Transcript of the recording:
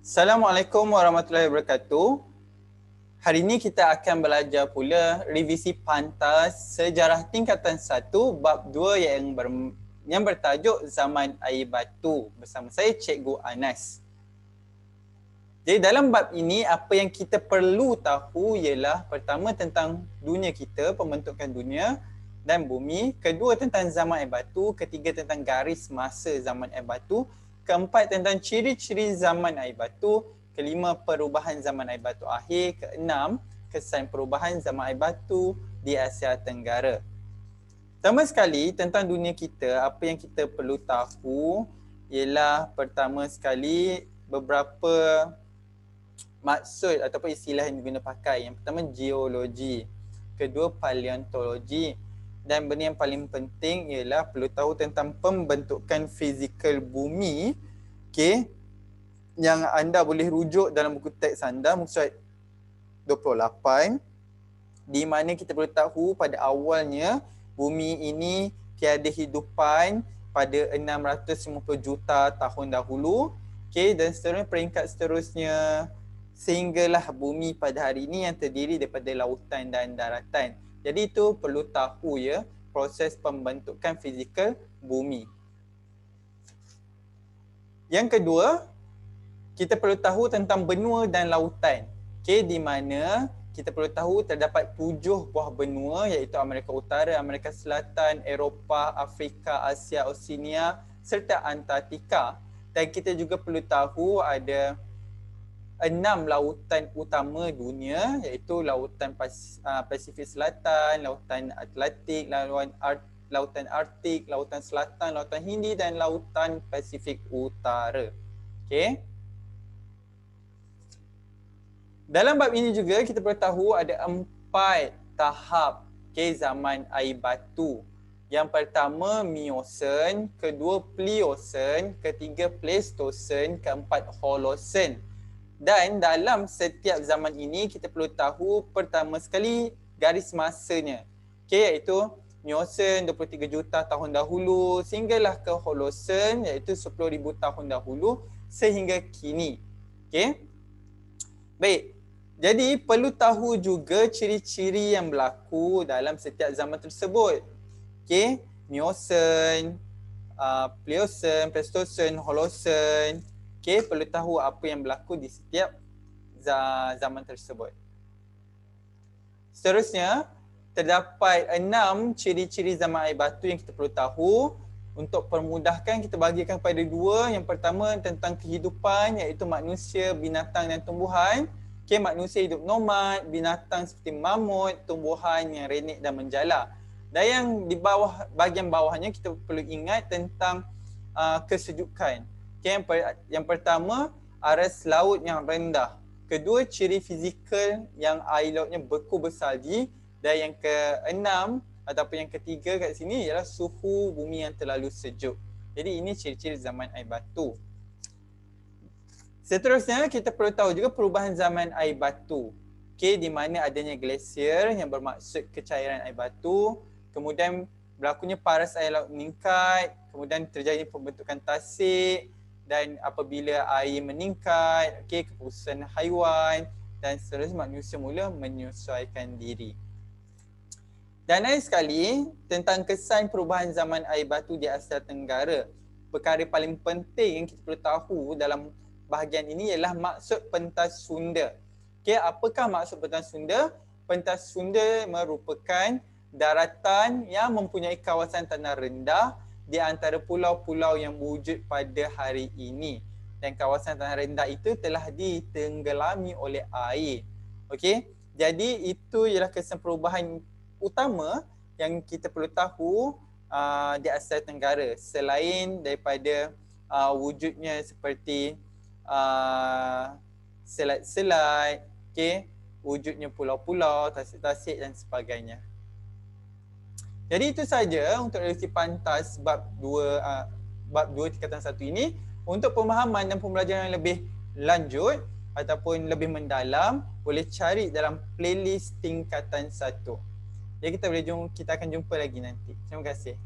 Assalamualaikum warahmatullahi wabarakatuh. Hari ini kita akan belajar pula revisi pantas sejarah tingkatan 1 bab 2 yang bertajuk Zaman Air Batu bersama saya Cikgu Anas. Jadi dalam bab ini apa yang kita perlu tahu ialah pertama tentang dunia kita, pembentukan dunia dan bumi, kedua tentang zaman air batu, ketiga tentang garis masa zaman air batu, keempat tentang ciri-ciri zaman air batu, kelima perubahan zaman air batu akhir, keenam kesan perubahan zaman air batu di Asia Tenggara. Pertama sekali tentang dunia kita, apa yang kita perlu tahu ialah pertama sekali beberapa maksud ataupun istilah yang diguna pakai. Yang pertama geologi, kedua paleontologi, dan benda yang paling penting ialah perlu tahu tentang pembentukan fizikal bumi, okey, yang anda boleh rujuk dalam buku teks anda muka surat 28, di mana kita perlu tahu pada awalnya bumi ini tiada hidupan pada 650 juta tahun dahulu, okey, dan seterusnya peringkat seterusnya sehinggalah bumi pada hari ini yang terdiri daripada lautan dan daratan. Jadi itu perlu tahu ya, proses pembentukan fizikal bumi. Yang kedua, kita perlu tahu tentang benua dan lautan. Okey, di mana kita perlu tahu terdapat 7 buah benua iaitu Amerika Utara, Amerika Selatan, Eropah, Afrika, Asia, Oceania serta Antartika. Dan kita juga perlu tahu ada 6 lautan utama dunia iaitu lautan Pasifik Selatan, lautan Atlantik, lautan Arktik, lautan Selatan, lautan Hindi dan lautan Pasifik Utara. Okey. Dalam bab ini juga kita perlu tahu ada 4 tahap zaman air batu. Yang pertama Miosen, kedua Pliocene, ketiga Pleistocene, keempat Holocene. Dan dalam setiap zaman ini kita perlu tahu pertama sekali garis masanya. Okey, iaitu Miosen 23 juta tahun dahulu sehinggalah ke Holocene iaitu 10,000 tahun dahulu sehingga kini. Okey. Baik. Jadi perlu tahu juga ciri-ciri yang berlaku dalam setiap zaman tersebut. Okey, Miosen, Pliocene, Pleistocene, Holocene. Okey, perlu tahu apa yang berlaku di setiap zaman tersebut. Seterusnya, terdapat 6 ciri-ciri zaman air batu yang kita perlu tahu. Untuk permudahkan, kita bahagikan kepada 2. Yang pertama tentang kehidupan iaitu manusia, binatang dan tumbuhan. Okey, manusia hidup nomad, binatang seperti mamut, tumbuhan yang renek dan menjala. Dan yang di bawah, bahagian bawahnya kita perlu ingat tentang kesejukan. Okay, yang pertama, aras laut yang rendah. Kedua, ciri fizikal yang air lautnya beku bersalji. Dan yang keenam ataupun yang ketiga kat sini ialah suhu bumi yang terlalu sejuk. Jadi ini ciri-ciri zaman air batu. Seterusnya, kita perlu tahu juga perubahan zaman air batu. Okay, di mana adanya glasier yang bermaksud kecairan air batu. Kemudian berlakunya paras air laut meningkat. Kemudian terjadi pembentukan tasik. Dan apabila air meningkat, okay, keputusan haiwan dan seterusnya manusia mula menyesuaikan diri. Dan lain sekali tentang kesan perubahan zaman air batu di Asia Tenggara. Perkara paling penting yang kita perlu tahu dalam bahagian ini ialah maksud pentas Sunda. Okay, apakah maksud pentas Sunda? Pentas Sunda merupakan daratan yang mempunyai kawasan tanah rendah di antara pulau-pulau yang wujud pada hari ini. Dan kawasan tanah rendah itu telah ditenggelami oleh air. Okey, jadi itu ialah kesan perubahan utama yang kita perlu tahu di Asia Tenggara. Selain daripada wujudnya seperti selat-selat, okey, wujudnya pulau-pulau, tasik-tasik dan sebagainya. Jadi itu saja untuk revisi pantas bab 2 tingkatan 1 ini. Untuk pemahaman dan pembelajaran yang lebih lanjut ataupun lebih mendalam, boleh cari dalam playlist tingkatan 1. Jadi kita akan jumpa lagi nanti. Terima kasih.